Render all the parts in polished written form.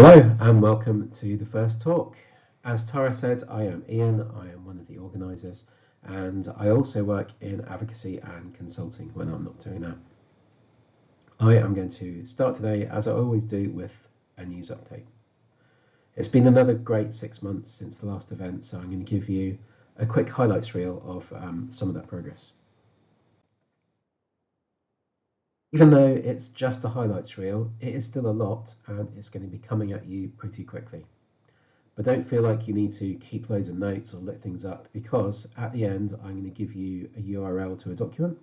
Hello and welcome to the first talk. As Tara said, I am Ian, I am one of the organisers, and I also work in advocacy and consulting when I'm not doing that. I am going to start today, as I always do, with a news update. It's been another great 6 months since the last event, so I'm going to give you a quick highlights reel of some of that progress. Even though it's just a highlights reel, it is still a lot and it's going to be coming at you pretty quickly. But don't feel like you need to keep loads of notes or look things up, because at the end I'm going to give you a URL to a document.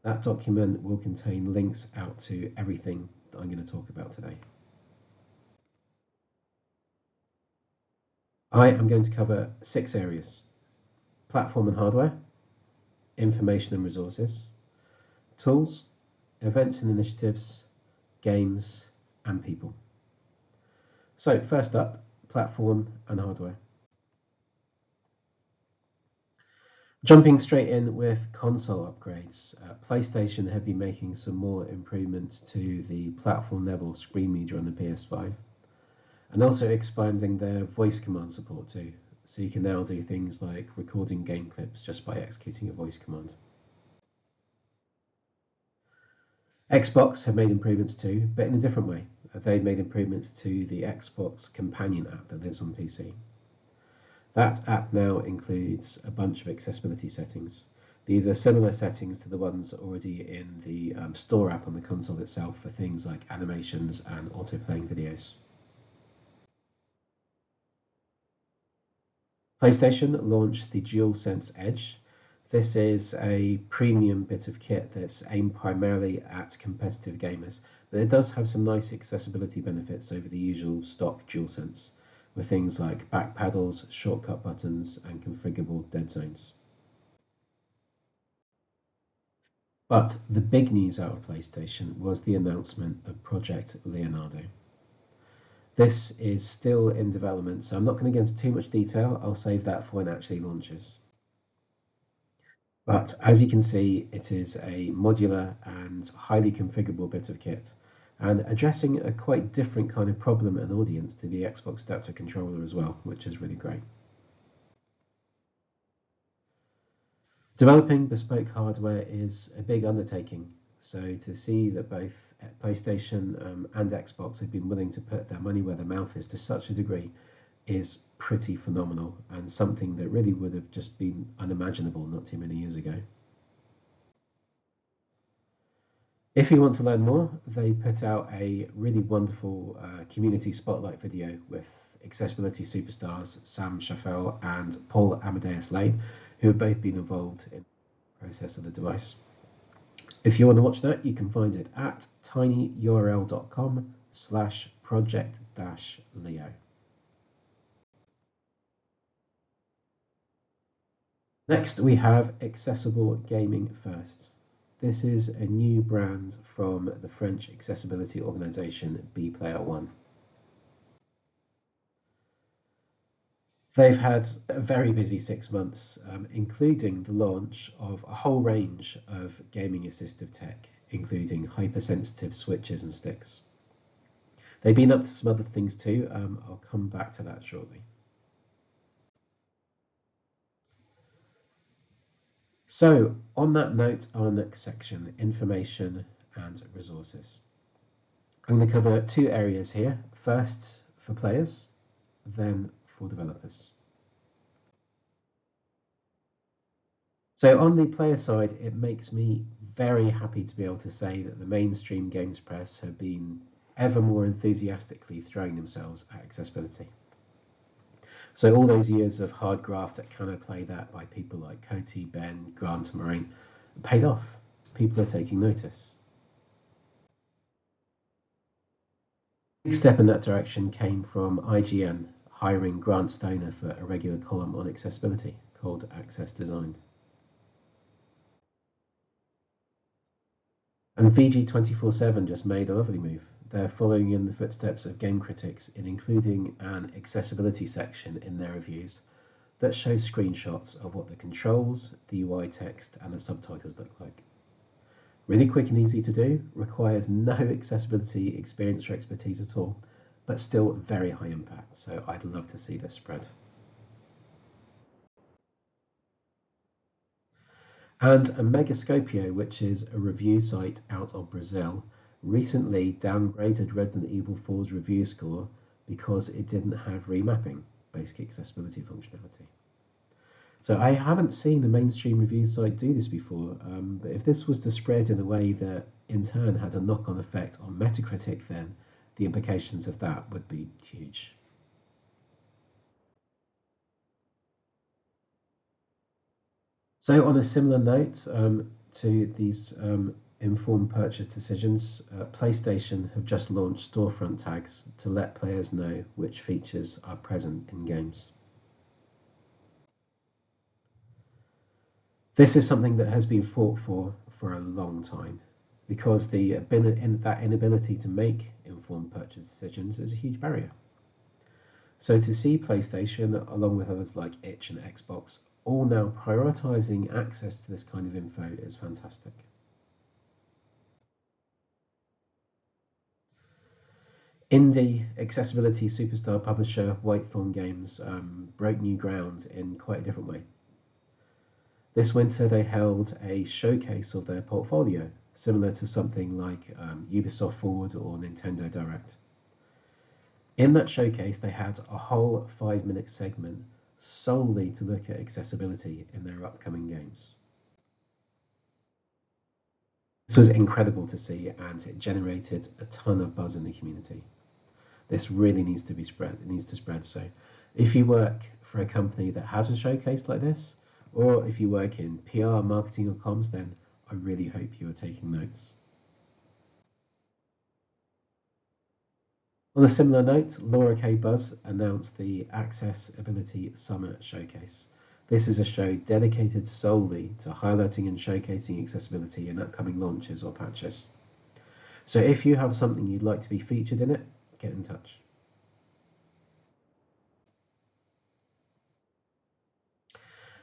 That document will contain links out to everything that I'm going to talk about today. I am going to cover 6 areas: platform and hardware, information and resources, tools, events and initiatives, games, and people. So first up, platform and hardware. Jumping straight in with console upgrades, PlayStation have been making some more improvements to the platform level screen reader on the PS5, and also expanding their voice command support too, so you can now do things like recording game clips just by executing a voice command. Xbox have made improvements too, but in a different way. They've made improvements to the Xbox companion app that lives on PC. That app now includes a bunch of accessibility settings. These are similar settings to the ones already in the store app on the console itself for things like animations and auto-playing videos. PlayStation launched the DualSense Edge. This is a premium bit of kit that's aimed primarily at competitive gamers, but it does have some nice accessibility benefits over the usual stock DualSense, with things like back paddles, shortcut buttons, and configurable dead zones. But the big news out of PlayStation was the announcement of Project Leonardo. This is still in development, so I'm not going to get into too much detail. I'll save that for when it actually launches. But as you can see, it is a modular and highly configurable bit of kit, and addressing a quite different kind of problem and audience to the Xbox Adaptive Controller as well, which is really great. Developing bespoke hardware is a big undertaking, so to see that both PlayStation and Xbox have been willing to put their money where their mouth is to such a degree is pretty phenomenal, and something that really would have just been unimaginable not too many years ago. If you want to learn more, they put out a really wonderful community spotlight video with accessibility superstars Sam Shaffel and Paul Amadeus Lane, who have both been involved in the process of the device. If you want to watch that, you can find it at tinyurl.com/project-leo. Next, we have Accessible Gaming First. This is a new brand from the French accessibility organisation BPlayer1. They've had a very busy 6 months, including the launch of a whole range of gaming assistive tech, including hypersensitive switches and sticks. They've been up to some other things too. I'll come back to that shortly. So on that note, our next section, information and resources. I'm going to cover 2 areas here. First for players, then for developers. So on the player side, it makes me very happy to be able to say that the mainstream games press have been ever more enthusiastically throwing themselves at accessibility. So all those years of hard graft at Can I Play That by people like Coty, Ben, Grant, Marine paid off. People are taking notice. A big step in that direction came from IGN hiring Grant Stoner for a regular column on accessibility called Access Designed. And VG247 just made a lovely move. They're following in the footsteps of game critics in including an accessibility section in their reviews that shows screenshots of what the controls, the UI text, and the subtitles look like. Really quick and easy to do, requires no accessibility experience or expertise at all, but still very high impact. So I'd love to see this spread. And a Megascopio, which is a review site out of Brazil, recently downgraded Resident Evil 4's review score because it didn't have remapping, basic accessibility functionality. So I haven't seen the mainstream review site do this before, but if this was to spread in a way that in turn had a knock-on effect on Metacritic, then the implications of that would be huge. So on a similar note to these informed purchase decisions, PlayStation have just launched storefront tags to let players know which features are present in games. This is something that has been fought for a long time because that inability to make informed purchase decisions is a huge barrier. So to see PlayStation, along with others like itch and Xbox, all now prioritizing access to this kind of info is fantastic. Indie accessibility superstar publisher Whitethorn Games broke new ground in quite a different way. This winter they held a showcase of their portfolio, similar to something like Ubisoft Forward or Nintendo Direct. In that showcase, they had a whole 5-minute segment solely to look at accessibility in their upcoming games. This was incredible to see, and it generated a ton of buzz in the community. This really needs to be spread. It needs to spread. So if you work for a company that has a showcase like this, or if you work in PR, marketing, or comms, then I really hope you are taking notes. On a similar note, Laura K. Buzz announced the Accessibility Summer Showcase. This is a show dedicated solely to highlighting and showcasing accessibility in upcoming launches or patches. So if you have something you'd like to be featured in it, get in touch.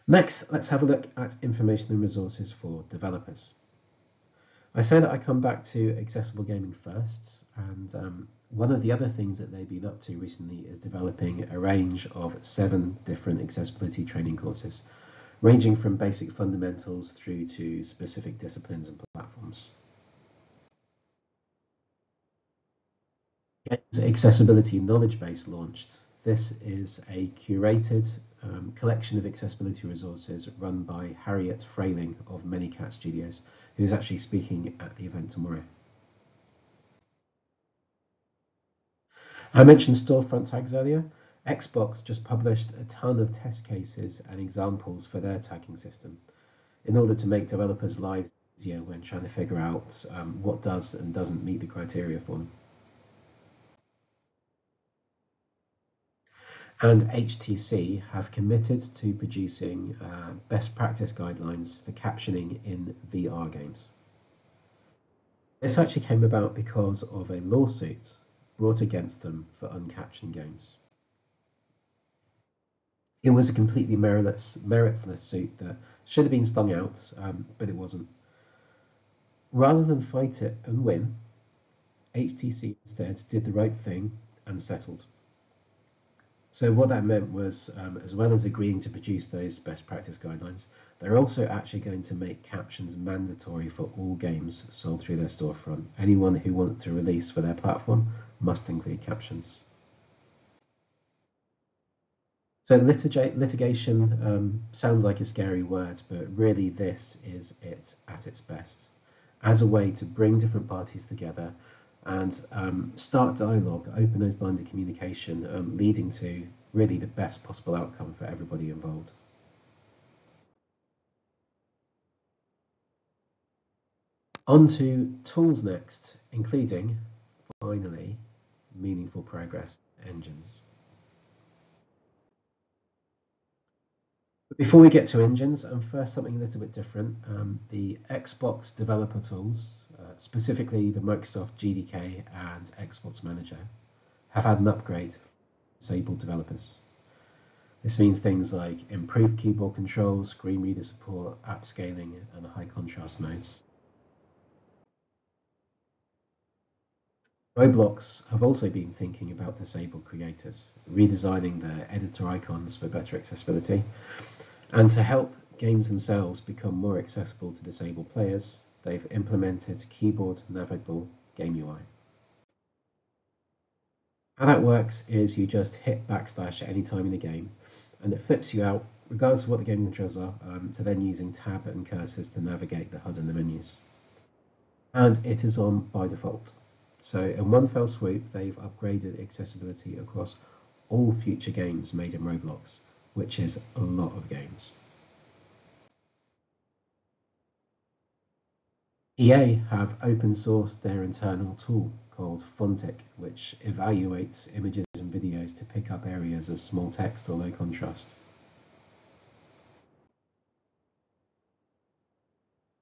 Next, let's have a look at information and resources for developers. I say that I come back to accessible gaming first, and one of the other things that they've been up to recently is developing a range of 7 different accessibility training courses, ranging from basic fundamentals through to specific disciplines and platforms. Accessibility Knowledge Base launched. This is a curated collection of accessibility resources run by Harriet Frayling of Manycat Studios, who's actually speaking at the event tomorrow. I mentioned storefront tags earlier. Xbox just published a ton of test cases and examples for their tagging system in order to make developers' lives easier when trying to figure out what does and doesn't meet the criteria for them. And HTC have committed to producing best practice guidelines for captioning in VR games. This actually came about because of a lawsuit brought against them for uncaptioned games. It was a completely meritless suit that should have been stung out, but it wasn't. Rather than fight it and win, HTC instead did the right thing and settled. So what that meant was, as well as agreeing to produce those best practice guidelines, they're also actually going to make captions mandatory for all games sold through their storefront. Anyone who wants to release for their platform must include captions. So litigation sounds like a scary word, but really this is it at its best, as a way to bring different parties together and start dialogue, open those lines of communication, leading to really the best possible outcome for everybody involved. On to tools next, including, finally, meaningful progress engines. But before we get to engines, first something a little bit different. The Xbox developer tools, specifically the Microsoft GDK and Xbox Manager, have had an upgrade for disabled developers. This means things like improved keyboard controls, screen reader support, app scaling, and high contrast modes. Roblox have also been thinking about disabled creators, redesigning their editor icons for better accessibility, and to help games themselves become more accessible to disabled players, they've implemented keyboard navigable game UI. How that works is you just hit backslash at any time in the game, and it flips you out, regardless of what the game controls are, to then using tab and cursors to navigate the HUD and the menus. And it is on by default. So in one fell swoop, they've upgraded accessibility across all future games made in Roblox, which is a lot of games. EA have open sourced their internal tool called Fontic, which evaluates images and videos to pick up areas of small text or low contrast.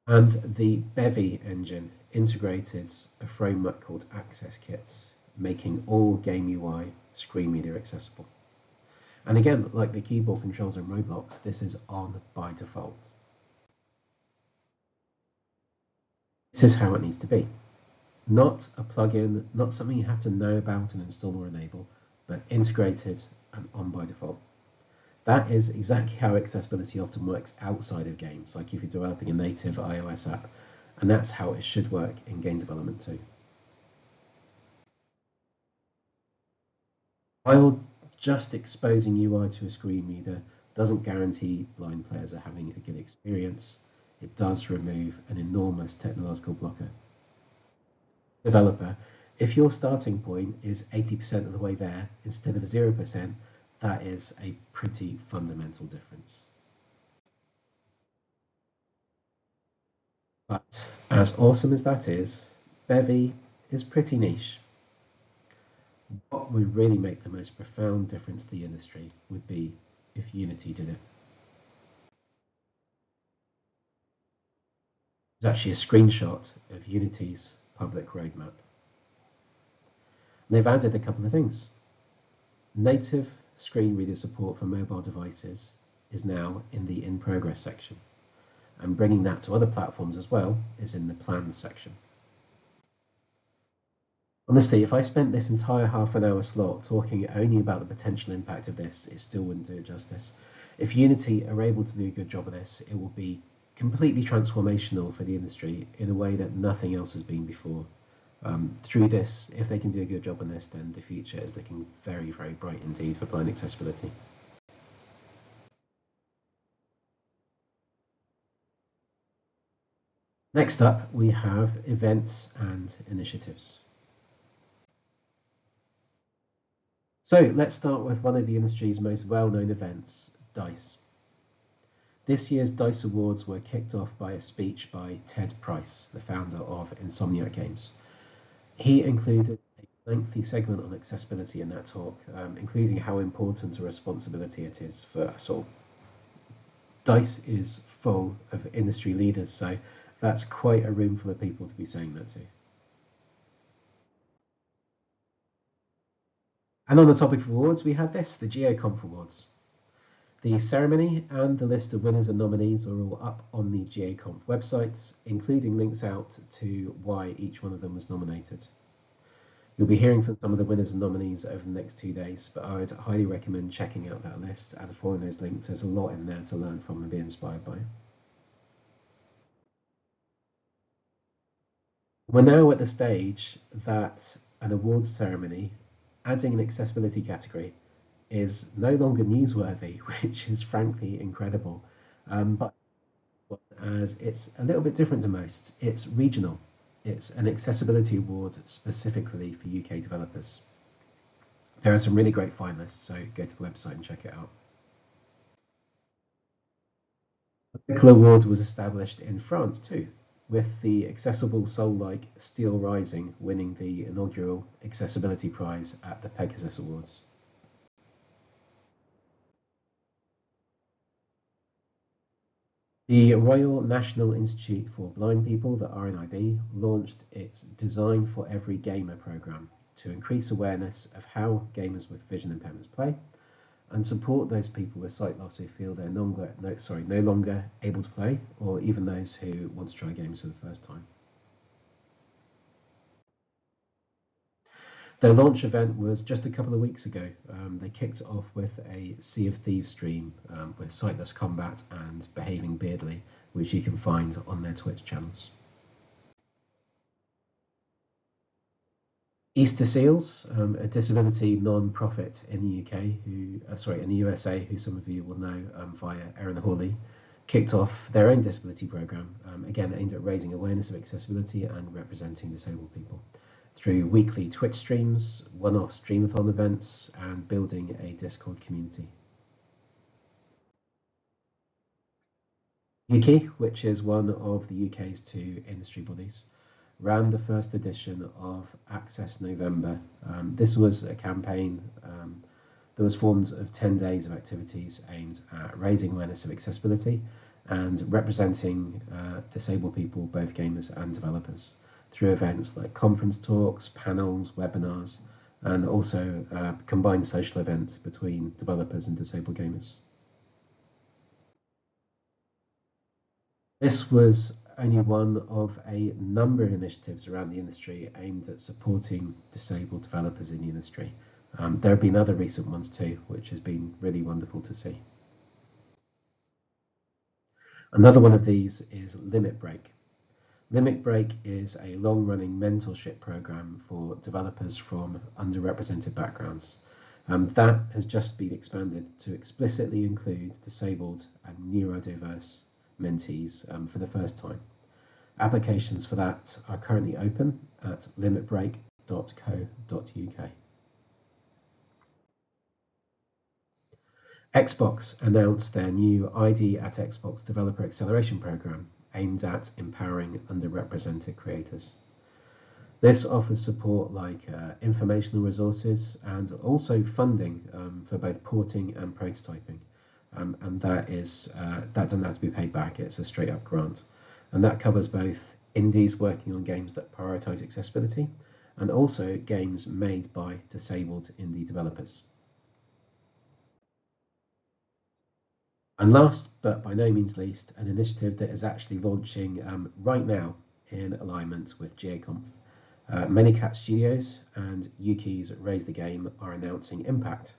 And the Bevy engine integrated a framework called Access Kits, making all game UI screen reader accessible. And again, like the keyboard controls in Roblox, this is on by default. This is how it needs to be. Not a plugin, not something you have to know about and install or enable, but integrated and on by default. That is exactly how accessibility often works outside of games, like if you're developing a native iOS app, and that's how it should work in game development too. While just exposing UI to a screen reader doesn't guarantee blind players are having a good experience, it does remove an enormous technological blocker. Developer, if your starting point is 80% of the way there instead of 0%, that is a pretty fundamental difference. But as awesome as that is, Bevy is pretty niche. What would really make the most profound difference to the industry would be if Unity did it. There's actually a screenshot of Unity's public roadmap. And they've added a couple of things. Native screen reader support for mobile devices is now in the in progress section, and bringing that to other platforms as well is in the plans section. Honestly, if I spent this entire half an hour slot talking only about the potential impact of this, it still wouldn't do it justice. If Unity are able to do a good job of this, it will be completely transformational for the industry in a way that nothing else has been before. Through this, if they can do a good job on this, then the future is looking very, very bright indeed for blind accessibility. Next up, we have events and initiatives. So let's start with one of the industry's most well-known events, DICE. This year's DICE Awards were kicked off by a speech by Ted Price, the founder of Insomniac Games. He included a lengthy segment on accessibility in that talk, including how important a responsibility it is for us all. DICE is full of industry leaders, so that's quite a room full of people to be saying that to. And on the topic of awards, we had this, the GeoConf Awards. The ceremony and the list of winners and nominees are all up on the GeoConf website, including links out to why each one of them was nominated. You'll be hearing from some of the winners and nominees over the next 2 days, but I would highly recommend checking out that list and following those links. There's a lot in there to learn from and be inspired by. We're now at the stage that an awards ceremony, adding an accessibility category, is no longer newsworthy, which is frankly incredible. But as it's a little bit different to most, it's regional. It's an accessibility award specifically for UK developers. There are some really great finalists, so go to the website and check it out. The local award was established in France too, with the accessible soul-like Steel Rising winning the inaugural accessibility prize at the Pegasus Awards. The Royal National Institute for Blind People, the RNIB, launched its Design for Every Gamer program to increase awareness of how gamers with vision impairments play and support those people with sight loss who feel they're no longer able to play, or even those who want to try games for the first time. Their launch event was just a couple of weeks ago. They kicked off with a Sea of Thieves stream with Sightless Combat and Behaving Beardly, which you can find on their Twitch channels. Easter Seals, a disability non-profit in the in the USA, who some of you will know via Erin Hawley, kicked off their own disability program, again aimed at raising awareness of accessibility and representing disabled people through weekly Twitch streams, one-off streamathon events, and building a Discord community. UKI, which is one of the UK's two industry bodies, ran the first edition of Access November. This was a campaign that was formed of 10 days of activities aimed at raising awareness of accessibility and representing disabled people, both gamers and developers, through events like conference talks, panels, webinars, and also combined social events between developers and disabled gamers. This was only one of a number of initiatives around the industry aimed at supporting disabled developers in the industry. There have been other recent ones too, which has been really wonderful to see. Another one of these is Limit Break. Limit Break is a long-running mentorship program for developers from underrepresented backgrounds. That has just been expanded to explicitly include disabled and neurodiverse mentees for the first time. Applications for that are currently open at limitbreak.co.uk. Xbox announced their new ID at Xbox Developer Acceleration Program aimed at empowering underrepresented creators. This offers support like informational resources and also funding for both porting and prototyping. And that doesn't have to be paid back, it's a straight up grant. And that covers both indies working on games that prioritize accessibility and also games made by disabled indie developers. And last, but by no means least, an initiative that is actually launching right now in alignment with GAConf. Manycat Studios and UKI's Raise the Game are announcing Impact.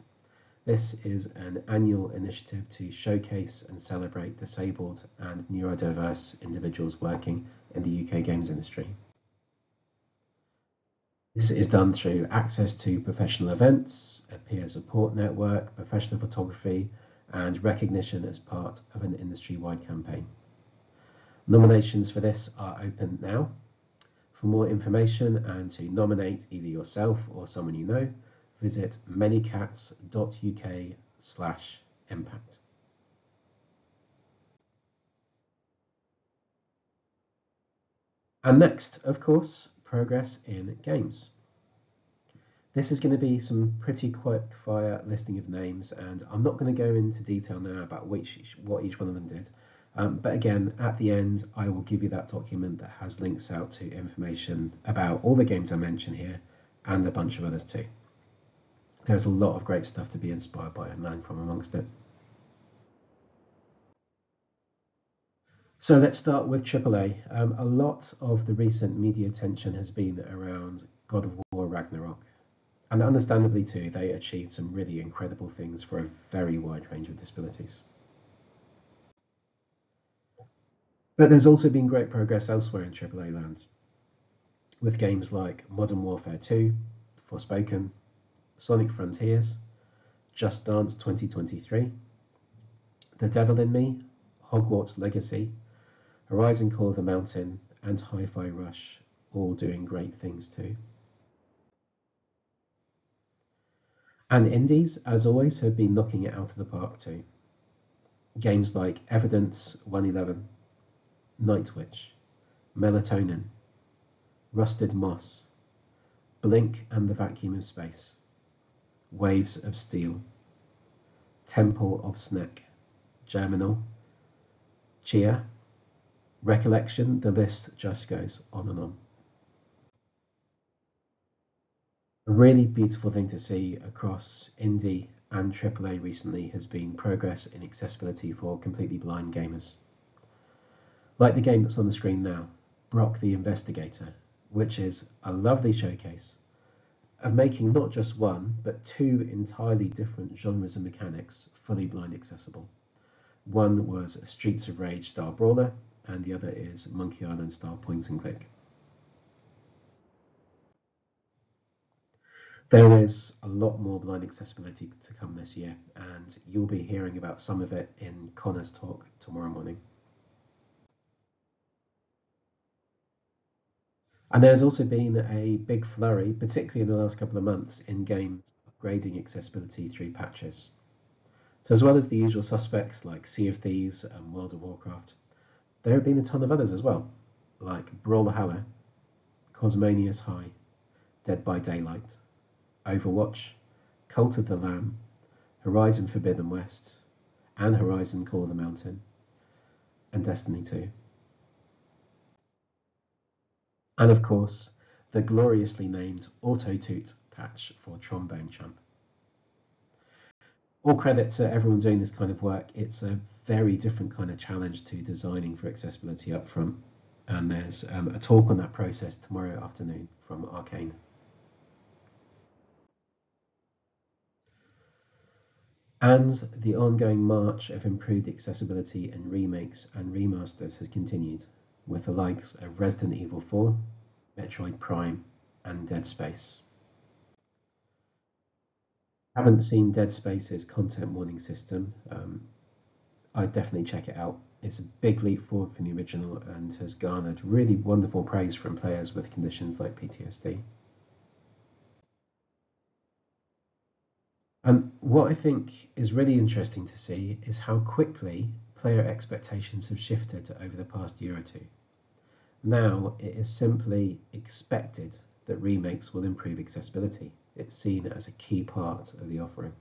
This is an annual initiative to showcase and celebrate disabled and neurodiverse individuals working in the UK games industry. This is done through access to professional events, a peer support network, professional photography, and recognition as part of an industry-wide campaign. Nominations for this are open now. For more information and to nominate either yourself or someone you know, visit manycats.uk/impact. And next, of course, progress in games. This is going to be some pretty quick fire listing of names, and I'm not going to go into detail now about what each one of them did. But again, at the end, I will give you that document that has links out to information about all the games I mentioned here and a bunch of others too. There's a lot of great stuff to be inspired by and learn from amongst it. So let's start with AAA. A lot of the recent media attention has been around God of War Ragnarok. And understandably too, they achieved some really incredible things for a very wide range of disabilities. But there's also been great progress elsewhere in AAA land, with games like Modern Warfare 2, Forspoken, Sonic Frontiers, Just Dance 2023, The Devil in Me, Hogwarts Legacy, Horizon Call of the Mountain, and Hi-Fi Rush, all doing great things too. And indies, as always, have been knocking it out of the park too. Games like Evidence 111, Nightwitch, Melatonin, Rusted Moss, Blink and the Vacuum of Space, Waves of Steel, Temple of Snek, Germinal, Chia, Recollection, the list just goes on and on. A really beautiful thing to see across indie and AAA recently has been progress in accessibility for completely blind gamers. Like the game that's on the screen now, Brock the Investigator, which is a lovely showcase of making not just one, but two entirely different genres of mechanics fully blind accessible. One was a Streets of Rage style brawler, and the other is Monkey Island style point and click. There is a lot more blind accessibility to come this year, and you'll be hearing about some of it in Connor's talk tomorrow morning. And there's also been a big flurry, particularly in the last couple of months, in games upgrading accessibility through patches. So as well as the usual suspects like Sea of Thieves and World of Warcraft, there have been a ton of others as well, like Brawlhalla, Cosmania's High, Dead by Daylight, Overwatch, Cult of the Lamb, Horizon Forbidden West, and Horizon Call of the Mountain, and Destiny 2. And of course, the gloriously named Auto-Toot patch for Trombone Champ. All credit to everyone doing this kind of work. It's a very different kind of challenge to designing for accessibility up front. And there's a talk on that process tomorrow afternoon from Arcane. And the ongoing march of improved accessibility and remakes and remasters has continued, with the likes of Resident Evil 4, Metroid Prime, and Dead Space. Haven't seen Dead Space's content warning system. I'd definitely check it out. It's a big leap forward from the original and has garnered really wonderful praise from players with conditions like PTSD. And what I think is really interesting to see is how quickly player expectations have shifted over the past year or two. Now it is simply expected that remakes will improve accessibility. It's seen as a key part of the offering.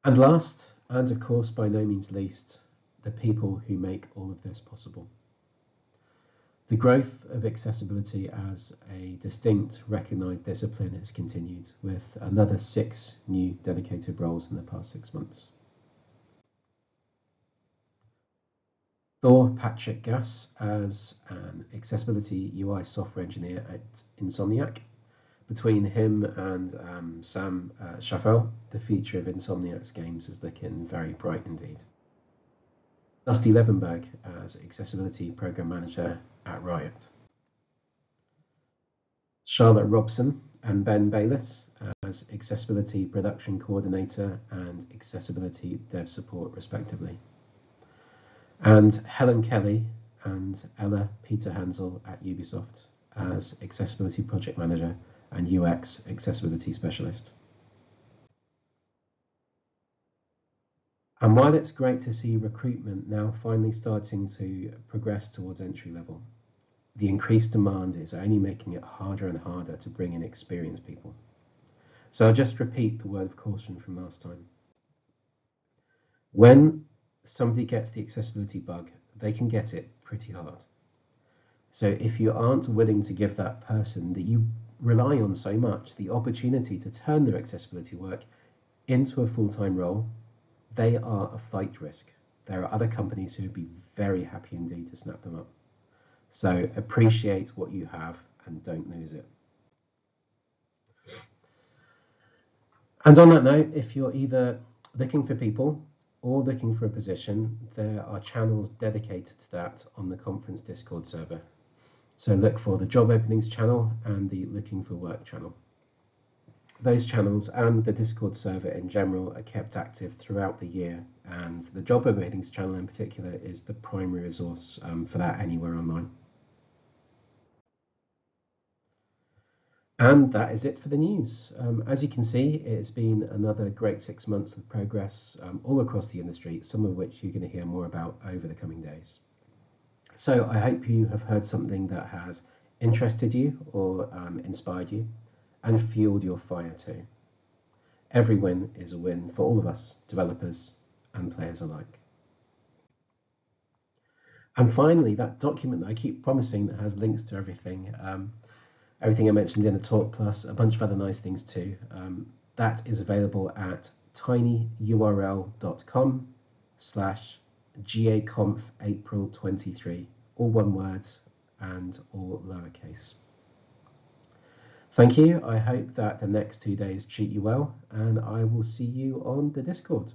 And last, and of course by no means least, the people who make all of this possible. The growth of accessibility as a distinct, recognised discipline has continued, with another 6 new dedicated roles in the past 6 months. Thor Patrick Gass as an accessibility UI software engineer at Insomniac. Between him and Sam Schaffel, the future of Insomniac's games is looking very bright indeed. Dusty Levenberg as accessibility program manager at Riot. Charlotte Robson and Ben Bayliss as accessibility production coordinator and accessibility dev support respectively. And Helen Kelly and Ella Peter Hansel at Ubisoft as accessibility project manager and UX accessibility specialist. And while it's great to see recruitment now finally starting to progress towards entry level, the increased demand is only making it harder and harder to bring in experienced people. So I'll just repeat the word of caution from last time. When somebody gets the accessibility bug, they can get it pretty hard. So if you aren't willing to give that person that you rely on so much the opportunity to turn their accessibility work into a full-time role, they are a flight risk. There are other companies who would be very happy indeed to snap them up. So appreciate what you have and don't lose it. And on that note, if you're either looking for people or looking for a position, there are channels dedicated to that on the conference Discord server. So look for the job openings channel and the looking for work channel. Those channels and the Discord server in general are kept active throughout the year, and the job openings channel in particular is the primary resource for that anywhere online. And that is it for the news. As you can see, it has been another great 6 months of progress all across the industry, some of which you're going to hear more about over the coming days. So I hope you have heard something that has interested you or inspired you and fueled your fire too. Every win is a win for all of us, developers and players alike. And finally, that document that I keep promising that has links to everything, everything I mentioned in the talk, plus a bunch of other nice things too, that is available at tinyurl.com/GAConf April 23, all one word, and or lowercase. Thank you. I hope that the next 2 days treat you well, and I will see you on the Discord.